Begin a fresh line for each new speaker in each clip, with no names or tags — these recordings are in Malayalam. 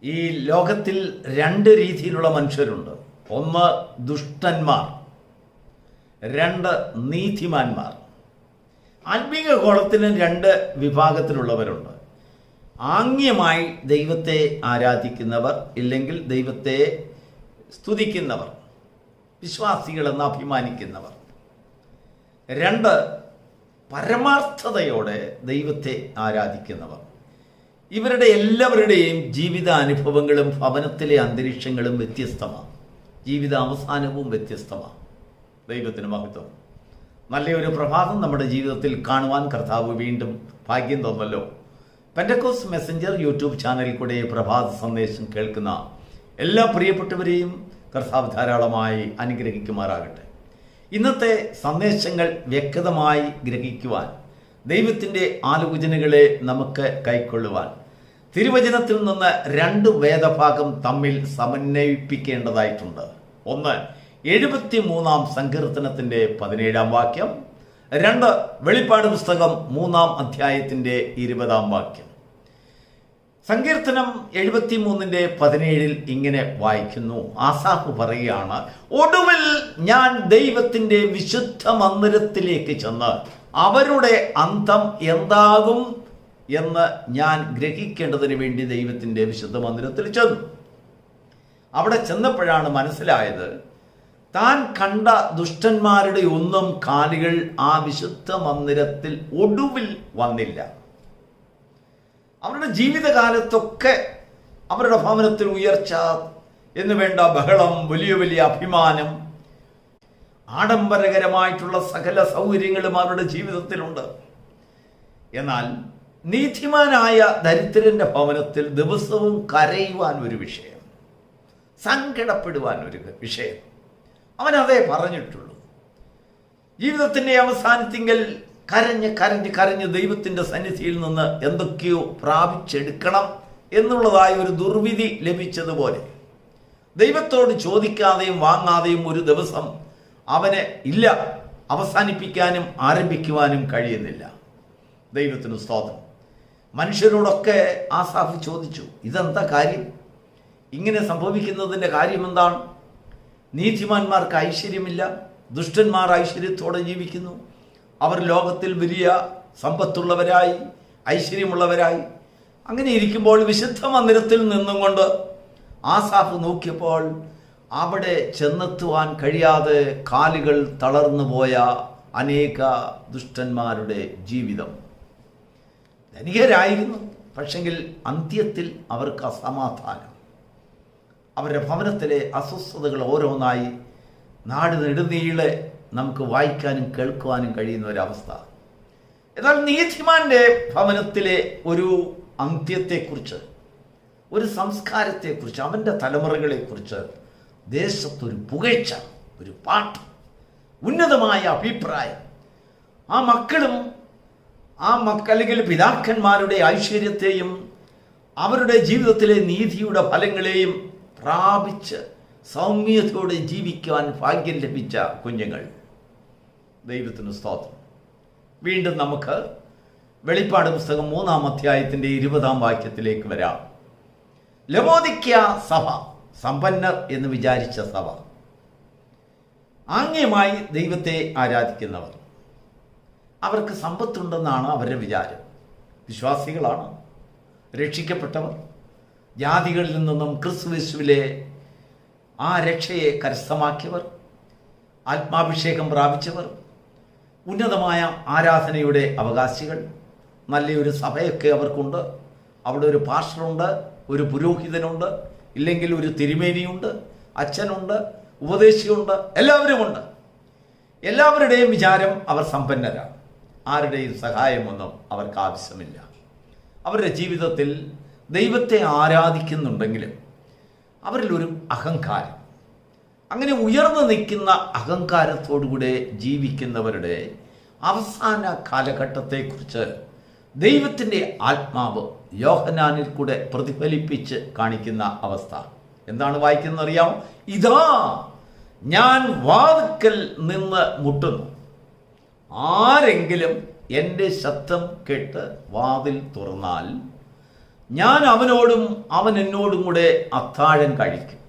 ഈ ലോകത്തിൽ രണ്ട് രീതിയിലുള്ള മനുഷ്യരുണ്ട്. ഒന്ന് ദുഷ്ടന്മാർ, രണ്ട് നീതിമാന്മാർ. ആത്മീക കോളത്തിന് രണ്ട് വിഭാഗത്തിലുള്ളവരുണ്ട്. ആംഗ്യമായി ദൈവത്തെ ആരാധിക്കുന്നവർ, ഇല്ലെങ്കിൽ ദൈവത്തെ സ്തുതിക്കുന്നവർ, വിശ്വാസികളെന്ന് അഭിമാനിക്കുന്നവർ. രണ്ട്, പരമാർത്ഥതയോടെ ദൈവത്തെ ആരാധിക്കുന്നവർ. ഇവരുടെ എല്ലാവരുടെയും ജീവിതാനുഭവങ്ങളും ഭവനത്തിലെ അന്തരീക്ഷങ്ങളും വ്യത്യസ്തമാണ്. ജീവിത അവസാനവും വ്യത്യസ്തമാണ്. ദൈവത്തിന് മഹത്വം. നല്ലൊരു പ്രഭാതം നമ്മുടെ ജീവിതത്തിൽ കാണുവാൻ കർത്താവ് വീണ്ടും ഭാഗ്യം തന്നല്ലോ. പെന്റക്കോസ്റ്റ് മെസ്സഞ്ചർ യൂട്യൂബ് ചാനലിൽ കൂടെ പ്രഭാത സന്ദേശം കേൾക്കുന്ന എല്ലാ പ്രിയപ്പെട്ടവരെയും കർത്താവ് ധാരാളമായി അനുഗ്രഹിക്കുമാറാകട്ടെ. ഇന്നത്തെ സന്ദേശങ്ങൾ വ്യക്തമായി ഗ്രഹിക്കുവാൻ, ദൈവത്തിൻ്റെ ആലോചനകളെ നമുക്ക് കൈക്കൊള്ളുവാൻ തിരുവചനത്തിൽ നിന്ന് രണ്ട് വേദഭാഗം തമ്മിൽ സമന്വയിപ്പിക്കേണ്ടതായിട്ടുണ്ട്. ഒന്ന്, 73 സങ്കീർത്തനത്തിൻ്റെ 17 വാക്യം. രണ്ട്, വെളിപ്പാട് പുസ്തകം 3 അധ്യായത്തിൻ്റെ 20 വാക്യം. സങ്കീർത്തനം 73:17 ഇങ്ങനെ വായിക്കുന്നു. ആസാഫ് പറയുകയാണ്, ഒടുവിൽ ഞാൻ ദൈവത്തിൻ്റെ വിശുദ്ധ മന്ദിരത്തിലേക്ക് ചെന്ന് അവരുടെ അന്തം എന്താകും എന്ന് ഞാൻ ഗ്രഹിക്കേണ്ടതിന് വേണ്ടി ദൈവത്തിൻ്റെ വിശുദ്ധ മന്ദിരത്തിൽ ചെന്നു. അവിടെ ചെന്നപ്പോഴാണ് മനസ്സിലായത്, താൻ കണ്ട ദുഷ്ടന്മാരുടെ ഒന്നും കാലുകൾ ആ വിശുദ്ധ മന്ദിരത്തിൽ ഒടുവിൽ വന്നില്ല. അവരുടെ ജീവിതകാലത്തൊക്കെ അവരുടെ ഭവനത്തിൽ ഉയർച്ച എന്ന് വേണ്ട ബഹളം, വലിയ വലിയ അഭിമാനം, ആഡംബരകരമായിട്ടുള്ള സകല സൗകര്യങ്ങളും അവരുടെ ജീവിതത്തിലുണ്ട്. എന്നാൽ നീതിമാനായ ദരിദ്രന്റെ ഭവനത്തിൽ ദിവസവും കരയുവാൻ ഒരു വിഷയം, സങ്കടപ്പെടുവാൻ ഒരു വിഷയം. അവൻ അതേ പറഞ്ഞിട്ടുള്ളൂ. ജീവിതത്തിൻ്റെ അവസാനത്തിങ്കൽ കരഞ്ഞ് കരഞ്ഞ് കരഞ്ഞ് ദൈവത്തിൻ്റെ സന്നിധിയിൽ നിന്ന് എന്തൊക്കെയോ പ്രാപിച്ചെടുക്കണം എന്നുള്ളതായ ഒരു ദുർവിധി ലഭിച്ചതുപോലെ ദൈവത്തോട് ചോദിക്കാതെയും വാങ്ങാതെയും ഒരു ദിവസം അവന് ഇല്ല, അവസാനിപ്പിക്കാനും ആരംഭിക്കുവാനും കഴിയുന്നില്ല. ദൈവത്തിന് സ്തോത്രം. മനുഷ്യരോടൊക്കെ ആസാഫ് ചോദിച്ചു, ഇതെന്താ കാര്യം? ഇങ്ങനെ സംഭവിക്കുന്നതിൻ്റെ കാര്യം എന്താണ്? നീതിമാന്മാർക്ക് ഐശ്വര്യമില്ല, ദുഷ്ടന്മാർ ഐശ്വര്യത്തോടെ ജീവിക്കുന്നു. അവർ ലോകത്തിൽ വലിയ സമ്പത്തുള്ളവരായി, ഐശ്വര്യമുള്ളവരായി. അങ്ങനെ ഇരിക്കുമ്പോൾ വിശുദ്ധ മന്ദിരത്തിൽ നിന്നും കൊണ്ട് ആസാഫ് നോക്കിയപ്പോൾ അവിടെ ചെന്നെത്തുവാൻ കഴിയാതെ കാലുകൾ തളർന്നു പോയ അനേക ദുഷ്ടന്മാരുടെ ജീവിതം. ധനികരായിരുന്നു, പക്ഷെങ്കിൽ അന്ത്യത്തിൽ അവർക്ക് അസമാധാനം. അവരുടെ ഭവനത്തിലെ അസ്വസ്ഥതകൾ ഓരോന്നായി നാട് നെടുനീളെ നമുക്ക് വായിക്കാനും കേൾക്കുവാനും കഴിയുന്ന ഒരവസ്ഥ. എന്നാൽ നീതിമാന്റെ ഭവനത്തിലെ ഒരു അന്ത്യത്തെക്കുറിച്ച്, ഒരു സംസ്കാരത്തെക്കുറിച്ച്, അവൻ്റെ തലമുറകളെക്കുറിച്ച് ദേശത്തൊരു പുകഴ്ച, ഒരു പാട്ട്, ഉന്നതമായ അഭിപ്രായം. ആ മക്കളും അല്ലെങ്കിൽ പിതാക്കന്മാരുടെ ഐശ്വര്യത്തെയും അവരുടെ ജീവിതത്തിലെ നീതിയുടെ ഫലങ്ങളെയും പ്രാപിച്ച് സൗമ്യതയോടെ ജീവിക്കുവാൻ ഭാഗ്യം ലഭിച്ച കുഞ്ഞുങ്ങൾ. ദൈവത്തിന് സ്തോത്രം. വീണ്ടും നമുക്ക് വെളിപ്പാട് പുസ്തകം 3 അധ്യായത്തിൻ്റെ 20 വാക്യത്തിലേക്ക് വരാം. ലവോദിക്യ സഭ, സമ്പന്നർ എന്ന് വിചാരിച്ച സഭ, ആംഗ്യമായി ദൈവത്തെ ആരാധിക്കുന്നവർ. അവർക്ക് സമ്പത്തുണ്ടെന്നാണ് അവരുടെ വിചാരം. വിശ്വാസികളാണ്, രക്ഷിക്കപ്പെട്ടവർ, ജാതികളിൽ നിന്നും ക്രിസ്തുയേശുവിലെ ആ രക്ഷയെ കരസ്ഥമാക്കിയവർ, ആത്മാഭിഷേകം പ്രാപിച്ചവർ, ഉന്നതമായ ആരാധനയുടെ അവകാശികൾ. നല്ലൊരു സഭയൊക്കെ അവർക്കുണ്ട്. അവിടെ ഒരു പാസ്റ്ററുണ്ട്, ഒരു പുരോഹിതനുണ്ട്, ഇല്ലെങ്കിൽ ഒരു തിരുമേനിയുണ്ട്, അച്ഛനുണ്ട്, ഉപദേശിയുണ്ട്, എല്ലാവരുമുണ്ട്. എല്ലാവരുടെയും വിചാരം അവർ സമ്പന്നരാണ്. ആരുടെയും സഹായമൊന്നും അവർക്ക് ആവശ്യമില്ല. അവരുടെ ജീവിതത്തിൽ ദൈവത്തെ ആരാധിക്കുന്നുണ്ടെങ്കിലും അവരിൽ ഒരു അഹങ്കാരം, അങ്ങനെ ഉയർന്നു നിൽക്കുന്ന അഹങ്കാരത്തോടുകൂടെ ജീവിക്കുന്നവരുടെ അവസാന കാലഘട്ടത്തെക്കുറിച്ച് ദൈവത്തിൻ്റെ ആത്മാവ് യോഹന്നാനിൽ കൂടെ പ്രതിഫലിപ്പിച്ച് കാണിക്കുന്ന അവസ്ഥ എന്താണ് വായിക്കുന്നത് അറിയാമോ? ഇതാ ഞാൻ വാതിൽക്കൽ നിന്ന് മുട്ടുന്നു, ആരെങ്കിലും എൻ്റെ ശബ്ദം കേട്ട് വാതിൽ തുറന്നാൽ ഞാൻ അവനോടും അവൻ എന്നോടും കൂടെ അത്താഴം കഴിക്കും.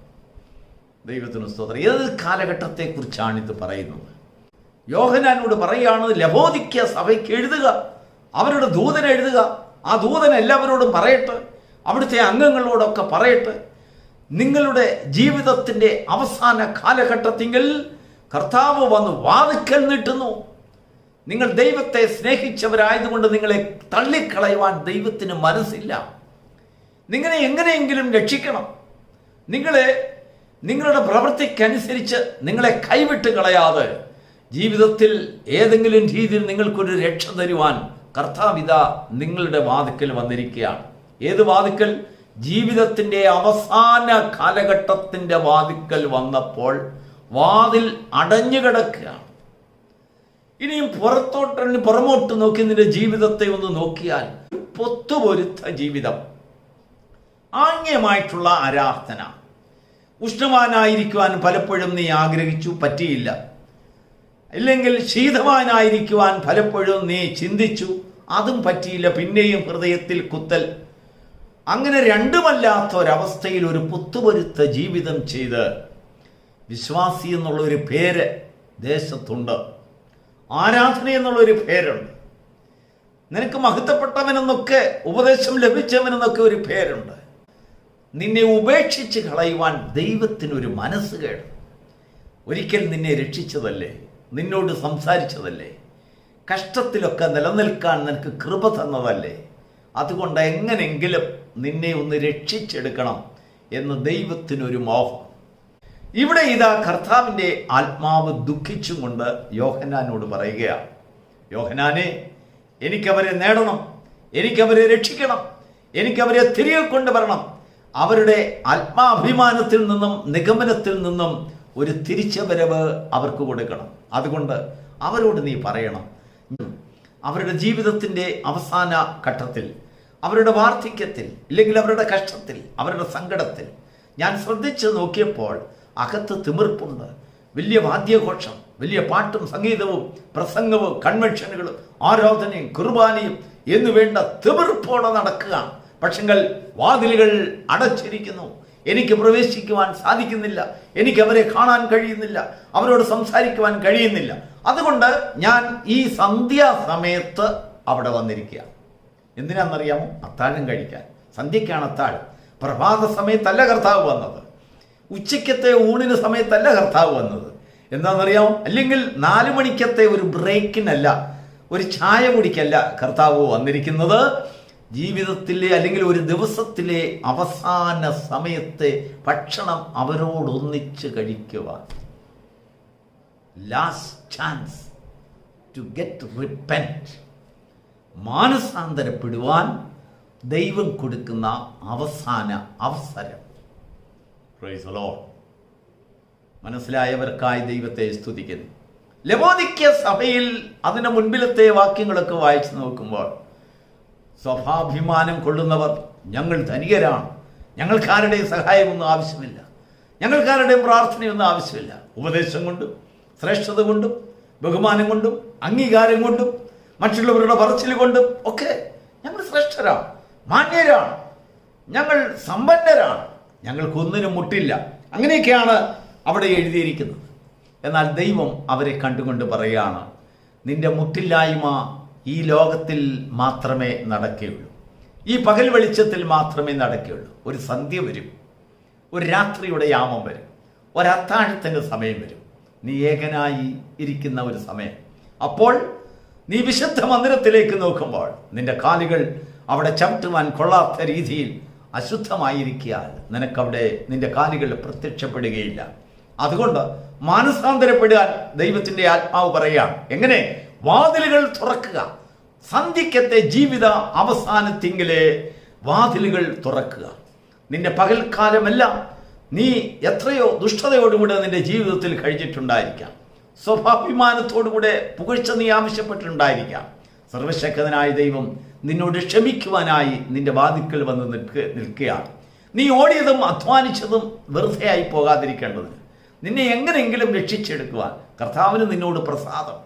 ദൈവത്തിന് സ്തോത്രം. ഏത് കാലഘട്ടത്തെക്കുറിച്ചാണ് ഇത് പറയുന്നത്? യോഹന്നാനോട് പറയുകയാണ്, ലവോദിക്യ സഭയ്ക്ക് എഴുതുക, അവരുടെ ദൂതനെ എഴുതുക. ആ ദൂതൻ എല്ലാവരോടും പറയട്ടെ, അവിടുത്തെ അംഗങ്ങളോടൊക്കെ പറയട്ടെ, നിങ്ങളുടെ ജീവിതത്തിൻ്റെ അവസാന കാലഘട്ടത്തിൽ കർത്താവ് വന്ന് വാതിൽക്കൽ നീട്ടുന്നു. നിങ്ങൾ ദൈവത്തെ സ്നേഹിച്ചവരായതുകൊണ്ട് നിങ്ങളെ തള്ളിക്കളയുവാൻ ദൈവത്തിന് മനസ്സില്ല. നിങ്ങളെ എങ്ങനെയെങ്കിലും രക്ഷിക്കണം. നിങ്ങളുടെ പ്രവൃത്തിക്കനുസരിച്ച് നിങ്ങളെ കൈവിട്ട് കളയാതെ ജീവിതത്തിൽ ഏതെങ്കിലും രീതിയിൽ നിങ്ങൾക്കൊരു രക്ഷ തരുവാൻ കർത്താവിത നിങ്ങളുടെ വാതിക്കൽ വന്നിരിക്കുകയാണ്. ഏത് വാതിക്കൽ? ജീവിതത്തിൻ്റെ അവസാന കാലഘട്ടത്തിൻ്റെ വാതിക്കൽ വന്നപ്പോൾ വാതിൽ അടഞ്ഞു കിടക്കുകയാണ്. ഇനിയും പുറമോട്ട് നോക്കി നിന്റെ ജീവിതത്തെ ഒന്ന് നോക്കിയാൽ പൊത്തുപൊരുത്ത ജീവിതം, ആംഗ്യമായിട്ടുള്ള ആരാധന. ഉഷ്ണവാനായിരിക്കുവാൻ പലപ്പോഴും നീ ആഗ്രഹിച്ചു, പറ്റിയില്ല. ഇല്ലെങ്കിൽ ശീതവാനായിരിക്കുവാൻ പലപ്പോഴും നീ ചിന്തിച്ചു, അതും പറ്റിയില്ല. പിന്നെയും ഹൃദയത്തിൽ കുത്തൽ. അങ്ങനെ രണ്ടുമല്ലാത്ത ഒരവസ്ഥയിൽ ഒരു പൊത്തുപൊരുത്ത ജീവിതം ചെയ്ത് വിശ്വാസി എന്നുള്ളൊരു പേര് ദേശത്തുണ്ട്, ആരാധന എന്നുള്ളൊരു പേരുണ്ട്, നിനക്ക് മഹത്വപ്പെട്ടവനെന്നൊക്കെ ഉപദേശം ലഭിച്ചവനെന്നൊക്കെ ഒരു പേരുണ്ട്. നിന്നെ ഉപേക്ഷിച്ച് കളയുവാൻ ദൈവത്തിനൊരു മനസ്സ് കേട്. ഒരിക്കൽ നിന്നെ രക്ഷിച്ചതല്ലേ, നിന്നോട് സംസാരിച്ചതല്ലേ, കഷ്ടത്തിലൊക്കെ നിലനിൽക്കാൻ നിനക്ക് കൃപ തന്നതല്ലേ, അതുകൊണ്ട് എങ്ങനെങ്കിലും നിന്നെ ഒന്ന് രക്ഷിച്ചെടുക്കണം എന്ന് ദൈവത്തിനൊരു മോഹം. ഇവിടെ ഇതാ കർത്താവിൻ്റെ ആത്മാവ് ദുഃഖിച്ചും കൊണ്ട് യോഹന്നാനോട് പറയുകയാണ്, യോഹന്നാനെ, എനിക്കവരെ നേടണം, എനിക്കവരെ രക്ഷിക്കണം, എനിക്കവരെ തിരികെ കൊണ്ടുവരണം. അവരുടെ ആത്മാഭിമാനത്തിൽ നിന്നും നിഗമനത്തിൽ നിന്നും ഒരു തിരിച്ചുവരവ് അവർക്ക് കൊടുക്കണം. അതുകൊണ്ട് അവരോട് നീ പറയണം, അവരുടെ ജീവിതത്തിൻ്റെ അവസാന ഘട്ടത്തിൽ, അവരുടെ വാർദ്ധക്യത്തിൽ, ഇല്ലെങ്കിൽ അവരുടെ കഷ്ടത്തിൽ, അവരുടെ സങ്കടത്തിൽ ഞാൻ ശ്രദ്ധിച്ച് നോക്കിയപ്പോൾ അകത്ത് തിമിർപ്പുണ്ട്. വലിയ വാദ്യഘോഷം, വലിയ പാട്ടും സംഗീതവും പ്രസംഗവും കൺവെൻഷനുകളും ആരാധനയും കുർബാനയും എന്നു വേണ്ട തിമിർപ്പോടെ നടക്കുകയാണ്. പക്ഷെങ്കിൽ വാതിലുകൾ അടച്ചിരിക്കുന്നു. എനിക്ക് പ്രവേശിക്കുവാൻ സാധിക്കുന്നില്ല, എനിക്ക് അവരെ കാണാൻ കഴിയുന്നില്ല, അവരോട് സംസാരിക്കുവാൻ കഴിയുന്നില്ല. അതുകൊണ്ട് ഞാൻ ഈ സന്ധ്യാസമയത്ത് അവിടെ വന്നിരിക്കുക. എന്തിനാണെന്നറിയാമോ? അത്താഴം കഴിക്കാൻ. സന്ധ്യയ്ക്കാണ് അത്താഴം. പ്രഭാത സമയത്തല്ല കർത്താവ് വന്നത്, ഉച്ചയ്ക്കത്തെ ഊണിന് സമയത്തല്ല കർത്താവ് വന്നത്. എന്താണെന്നറിയാമോ? അല്ലെങ്കിൽ 4 മണിക്കത്തെ ഒരു ബ്രേക്കിനല്ല, ഒരു ചായ കുടിക്കല്ല കർത്താവ് വന്നിരിക്കുന്നത്. ജീവിതത്തിലെ അല്ലെങ്കിൽ ഒരു ദിവസത്തിലെ അവസാന സമയത്തെ ഭക്ഷണം അവരോടൊന്നിച്ച് കഴിക്കുവാൻ, last chance to get repent, മാനസാന്തരപ്പെടുവാൻ ദൈവം കൊടുക്കുന്ന അവസാന അവസരം. Praise the Lord. മനസ്സിലായവർക്കായി ദൈവത്തെ സ്തുതിക്കുന്നു. ലവോദിക്യ സഭയിൽ അതിന് മുൻപിലത്തെ വാക്യങ്ങളൊക്കെ വായിച്ചു നോക്കുമ്പോൾ സ്വഭാഭിമാനം കൊള്ളുന്നവർ, ഞങ്ങൾ ധനികരാണ്, ഞങ്ങൾക്കാരുടെയും സഹായമൊന്നും ആവശ്യമില്ല, ഞങ്ങൾക്കാരുടെയും പ്രാർത്ഥനയൊന്നും ആവശ്യമില്ല, ഉപദേശം കൊണ്ടും ശ്രേഷ്ഠത കൊണ്ടും ബഹുമാനം കൊണ്ടും അംഗീകാരം കൊണ്ടും മറ്റുള്ളവരുടെ പറച്ചിൽ കൊണ്ടും ഒക്കെ ഞങ്ങൾ ശ്രേഷ്ഠരാണ്, മാന്യരാണ്, ഞങ്ങൾ സമ്പന്നരാണ്, ഞങ്ങൾക്കൊന്നിനും മുട്ടില്ല. അങ്ങനെയൊക്കെയാണ് അവിടെ എഴുതിയിരിക്കുന്നത്. എന്നാൽ ദൈവം അവരെ കണ്ടുകൊണ്ട് പറയുകയാണ്, നിന്റെ മുട്ടില്ലായ്മ ഈ ലോകത്തിൽ മാത്രമേ നടക്കുകയുള്ളൂ, ഈ പകൽ വെളിച്ചത്തിൽ മാത്രമേ നടക്കുകയുള്ളൂ. ഒരു സന്ധ്യ വരും, ഒരു രാത്രിയുടെ യാമം വരും, ഒരത്താഴത്തിൻ്റെ സമയം വരും, നീ ഏകനായി ഇരിക്കുന്ന ഒരു സമയം. അപ്പോൾ നീ വിശുദ്ധ മന്ദിരത്തിലേക്ക് നോക്കുമ്പോൾ നിന്റെ കാലുകൾ അവിടെ ചവിട്ടുവാൻ കൊള്ളാത്ത രീതിയിൽ അശുദ്ധമായിരിക്കാൻ നിനക്കവിടെ നിന്റെ കാലുകൾ പ്രത്യക്ഷപ്പെടുകയില്ല. അതുകൊണ്ട് മാനസാന്തരപ്പെടാൻ ദൈവത്തിൻ്റെ ആത്മാവ് പറയുകയാണ്. എങ്ങനെ? വാതിലുകൾ തുറക്കുക. സന്ധ്യക്കത്തെ ജീവിത അവസാനത്തിങ്കിലെ വാതിലുകൾ തുറക്കുക. നിന്റെ പകൽക്കാലമെല്ലാം നീ എത്രയോ ദുഷ്ടതയോടുകൂടെ നിന്റെ ജീവിതത്തിൽ കഴിഞ്ഞിട്ടുണ്ടായിരിക്കാം, സ്വഭാഭിമാനത്തോടുകൂടെ പുകഴ്ച നീ ആവശ്യപ്പെട്ടിട്ടുണ്ടായിരിക്കാം. സർവശക്തനായ ദൈവം നിന്നോട് ക്ഷമിക്കുവാനായി നിന്റെ വാതിൽക്കൽ വന്ന് നിൽക്കുകയാണ്. നീ ഓടിയതും അധ്വാനിച്ചതും വെറുതെ ആയി പോകാതിരിക്കേണ്ടതിന് നിന്നെ എങ്ങനെയെങ്കിലും രക്ഷിച്ചെടുക്കുവാൻ കർത്താവിന് നിന്നോട് പ്രസാദം.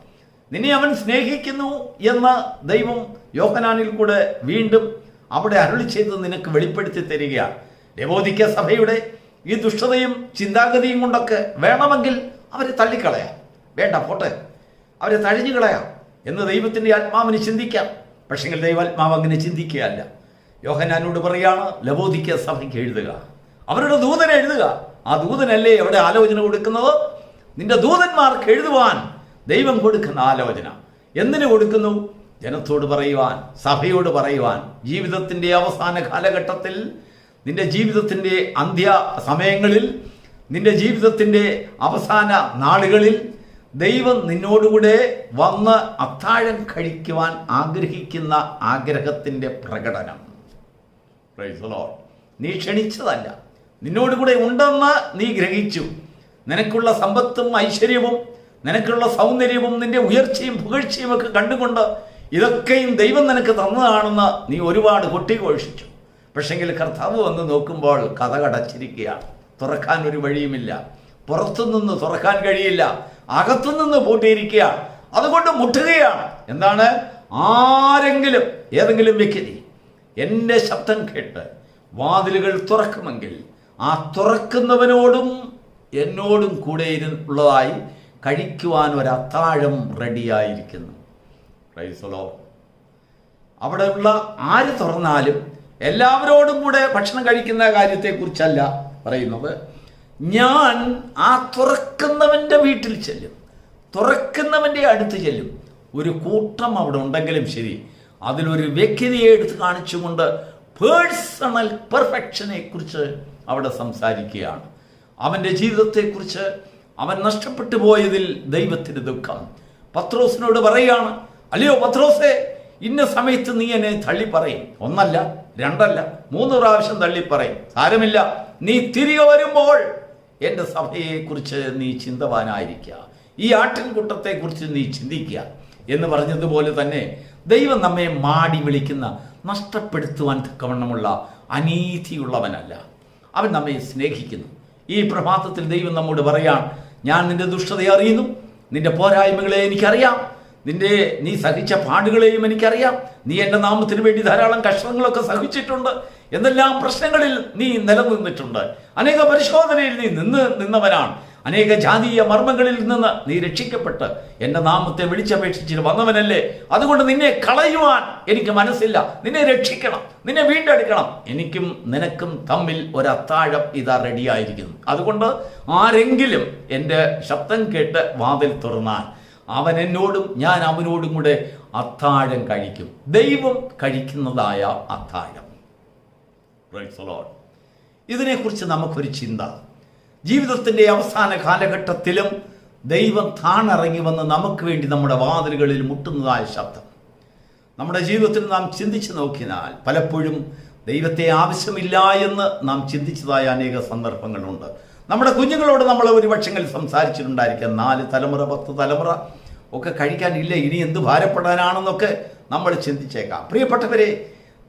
നിന്നെ അവൻ സ്നേഹിക്കുന്നു എന്ന് ദൈവം യോഹന്നാനിൽ കൂടെ വീണ്ടും അവിടെ അരുളി ചെയ്ത് നിനക്ക് വെളിപ്പെടുത്തി തരികയാണ്. ലവോദിക്ക സഭയുടെ ഈ ദുഷ്ടതയും ചിന്താഗതിയും കൊണ്ടൊക്കെ വേണമെങ്കിൽ അവരെ തള്ളിക്കളയാം, വേണ്ട പോട്ടെ, അവരെ തഴിഞ്ഞു കളയാം എന്ന് ദൈവത്തിൻ്റെ ആത്മാവിന് ചിന്തിക്കാം. പക്ഷെങ്കിൽ ദൈവാത്മാവ് അങ്ങനെ ചിന്തിക്കുകയല്ല. യോഹന്നാനോട് പറയാണ്, ലവോദിക്ക സഭയ്ക്ക് എഴുതുക, അവരുടെ ദൂതനെ എഴുതുക. ആ ദൂതനല്ലേ അവിടെ ആലോചന കൊടുക്കുന്നത്? നിന്റെ ദൂതന്മാർക്ക് എഴുതുവാൻ ദൈവം കൊടുക്കുന്ന ആലോചന എന്തിനു കൊടുക്കുന്നു? ജനത്തോട് പറയുവാൻ, സഭയോട് പറയുവാൻ. ജീവിതത്തിൻ്റെ അവസാന കാലഘട്ടത്തിൽ, നിന്റെ ജീവിതത്തിൻ്റെ അന്ത്യ സമയങ്ങളിൽ, നിന്റെ ജീവിതത്തിൻ്റെ അവസാന നാളുകളിൽ ദൈവം നിന്നോടുകൂടെ വന്ന് അത്താഴം കഴിക്കുവാൻ ആഗ്രഹിക്കുന്ന ആഗ്രഹത്തിൻ്റെ പ്രകടനം. Praise the Lord. നീ ക്ഷണിച്ചതല്ല, നിന്നോടുകൂടെ ഉണ്ടെന്ന് നീ ഗ്രഹിച്ചു. നിനക്കുള്ള സമ്പത്തും ഐശ്വര്യവും നിനക്കുള്ള സൗന്ദര്യവും നിന്റെ ഉയർച്ചയും പുകഴ്ചയും ഒക്കെ കണ്ടുകൊണ്ട് ഇതൊക്കെയും ദൈവം നിനക്ക് തന്നതാണെന്ന് നീ ഒരുപാട് കൊട്ടിഘോഷിച്ചു. പക്ഷെങ്കിൽ കർത്താവ് വന്ന് നോക്കുമ്പോൾ കഥ കടച്ചിരിക്കുകയാണ്. തുറക്കാൻ ഒരു വഴിയുമില്ല, പുറത്തുനിന്ന് തുറക്കാൻ കഴിയില്ല, അകത്തുനിന്ന് പൂട്ടിയിരിക്കുകയാണ്. അതുകൊണ്ട് മുട്ടുകയാണ്. എന്താണ്? ആരെങ്കിലും, ഏതെങ്കിലും വ്യക്തി എൻ്റെ ശബ്ദം കേട്ട് വാതിലുകൾ തുറക്കുമെങ്കിൽ ആ തുറക്കുന്നവനോടും എന്നോടും കൂടെ ഉള്ളതായി കഴിക്കുവാൻ ഒരു അത്താഴം റെഡിയായിരിക്കുന്നു. Praise the Lord. അവിടെയുള്ള ആര് തുറന്നാലും എല്ലാവരോടും കൂടെ ഭക്ഷണം കഴിക്കുന്ന കാര്യത്തെക്കുറിച്ചല്ല പറയുന്നത്. ഞാൻ ആ തുറക്കുന്നവൻ്റെ വീട്ടിൽ ചെല്ലും, തുറക്കുന്നവൻ്റെ അടുത്ത് ചെല്ലും. ഒരു കൂട്ടം അവിടെ ഉണ്ടെങ്കിലും ശരി, അതിലൊരു വ്യക്തിയെ എടുത്ത് കാണിച്ചുകൊണ്ട് പേഴ്സണൽ പെർഫെക്ഷനെ കുറിച്ച് അവിടെ സംസാരിക്കുകയാണ്. അവൻ്റെ ജീവിതത്തെക്കുറിച്ച്, അവൻ നഷ്ടപ്പെട്ടു പോയതിൽ ദൈവത്തിന് ദുഃഖം. പത്രോസിനോട് പറയുകയാണ്, അല്ലയോ പത്രോസേ, ഇന്ന സമയത്ത് നീ എന്നെ തള്ളിപ്പറയും. ഒന്നല്ല, രണ്ടല്ല, 3 പ്രാവശ്യം തള്ളിപ്പറയും. സാരമില്ല, നീ തിരികെ വരുമ്പോൾ എൻ്റെ സഭയെക്കുറിച്ച് നീ ചിന്തവാനായിരിക്കുക, ഈ ആട്ടിൻകൂട്ടത്തെക്കുറിച്ച് നീ ചിന്തിക്കുക എന്ന് പറഞ്ഞതുപോലെ തന്നെ ദൈവം നമ്മെ മാടി വിളിക്കുന്ന, നഷ്ടപ്പെടുത്തുവാൻ തക്കവണ്ണമുള്ള അനീതിയുള്ളവനല്ല. അവൻ നമ്മെ സ്നേഹിക്കുന്നു. ഈ പ്രഭാതത്തിൽ ദൈവം നമ്മോട് പറയാൻ, ഞാൻ നിന്റെ ദുഷ്ടതയെ അറിയുന്നു, നിന്റെ പോരായ്മകളെ എനിക്കറിയാം, നീ സഹിച്ച പാടുകളെയും എനിക്കറിയാം. നീ എൻ്റെ നാമത്തിന് വേണ്ടി ധാരാളം കഷ്ടങ്ങളൊക്കെ സഹിച്ചിട്ടുണ്ട്, എന്തെല്ലാം പ്രശ്നങ്ങളിൽ നീ നിലനിന്നിട്ടുണ്ട്, അനേക പരിശോധനയിൽ നീ നിന്നവനാണ്, അനേക ജാതീയ മർമ്മങ്ങളിൽ നിന്ന് നീ രക്ഷിക്കപ്പെട്ട് എൻ്റെ നാമത്തെ വിളിച്ചപേക്ഷിച്ചിട്ട് വന്നവനല്ലേ. അതുകൊണ്ട് നിന്നെ കളയുവാൻ എനിക്ക് മനസ്സില്ല, നിന്നെ രക്ഷിക്കണം, നിന്നെ വീണ്ടെടുക്കണം. എനിക്കും നിനക്കും തമ്മിൽ ഒരു അത്താഴം ഇതാ റെഡിയായിരിക്കുന്നു. അതുകൊണ്ട് ആരെങ്കിലും എൻ്റെ ശബ്ദം കേട്ട് വാതിൽ തുറന്നാൽ അവൻ എന്നോടും ഞാൻ അവനോടും കൂടെ അത്താഴം കഴിക്കും. ദൈവം കഴിക്കുന്നതായ അത്താഴം. Praise the Lord. ഇതിനെക്കുറിച്ച് നമുക്കൊരു ചിന്ത. ജീവിതത്തിൻ്റെ അവസാന കാലഘട്ടത്തിലും ദൈവം താണിറങ്ങി വന്ന് നമുക്ക് വേണ്ടി നമ്മുടെ വാതിലുകളിൽ മുട്ടുന്നതായ ശബ്ദം നമ്മുടെ ജീവിതത്തിൽ നാം ചിന്തിച്ചു നോക്കിയാൽ പലപ്പോഴും ദൈവത്തെ ആവശ്യമില്ല എന്ന് നാം ചിന്തിച്ചതായ അനേക സന്ദർഭങ്ങളുണ്ട്. നമ്മുടെ കുഞ്ഞുങ്ങളോട് നമ്മൾ ഒരുപക്ഷെങ്കിൽ സംസാരിച്ചിട്ടുണ്ടായിരിക്കാം, 4 തലമുറ 10 തലമുറ ഒക്കെ കഴിക്കാനില്ല, ഇനി എന്ത് ഭാരപ്പെടാനാണെന്നൊക്കെ നമ്മൾ ചിന്തിച്ചേക്കാം. പ്രിയപ്പെട്ടവരെ,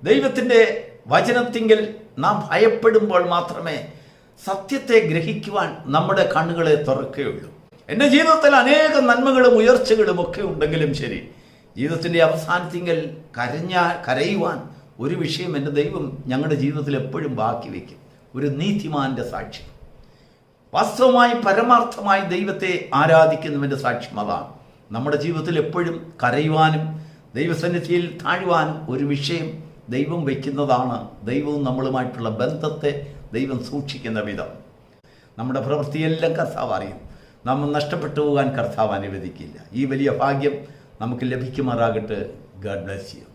ദൈവത്തിൻ്റെ വചനത്തിങ്കിൽ നാം ഭയപ്പെടുമ്പോൾ മാത്രമേ സത്യത്തെ ഗ്രഹിക്കുവാൻ നമ്മുടെ കണ്ണുകളെ തുറക്കുകയുള്ളൂ. എൻ്റെ ജീവിതത്തിൽ അനേക നന്മകളും ഉയർച്ചകളും ഒക്കെ ഉണ്ടെങ്കിലും ശരി, ജീവിതത്തിൻ്റെ അവസാനത്തിങ്കൽ കരയുവാൻ ഒരു വിഷയം എൻ്റെ ദൈവം ഞങ്ങളുടെ ജീവിതത്തിൽ എപ്പോഴും ബാക്കി വയ്ക്കും. ഒരു നീതിമാന്റെ സാക്ഷ്യം. വാസ്തവമായി പരമാർത്ഥമായി ദൈവത്തെ ആരാധിക്കുന്നവൻ്റെ സാക്ഷ്യം അതാണ്. നമ്മുടെ ജീവിതത്തിൽ എപ്പോഴും കരയുവാനും ദൈവസന്നിധിയിൽ താഴുവാനും ഒരു വിഷയം ദൈവം വയ്ക്കുന്നതാണ്. ദൈവവും നമ്മളുമായിട്ടുള്ള ബന്ധത്തെ ദൈവം സൂക്ഷിക്കുന്ന വിധം. നമ്മുടെ പ്രവൃത്തിയെല്ലാം കർത്താവ് അറിയും. നാം നഷ്ടപ്പെട്ടു പോകാൻ കർത്താവ് അനുവദിക്കില്ല. ഈ വലിയ ഭാഗ്യം നമുക്ക് ലഭിക്കുമാറാകട്ടെ. God bless you.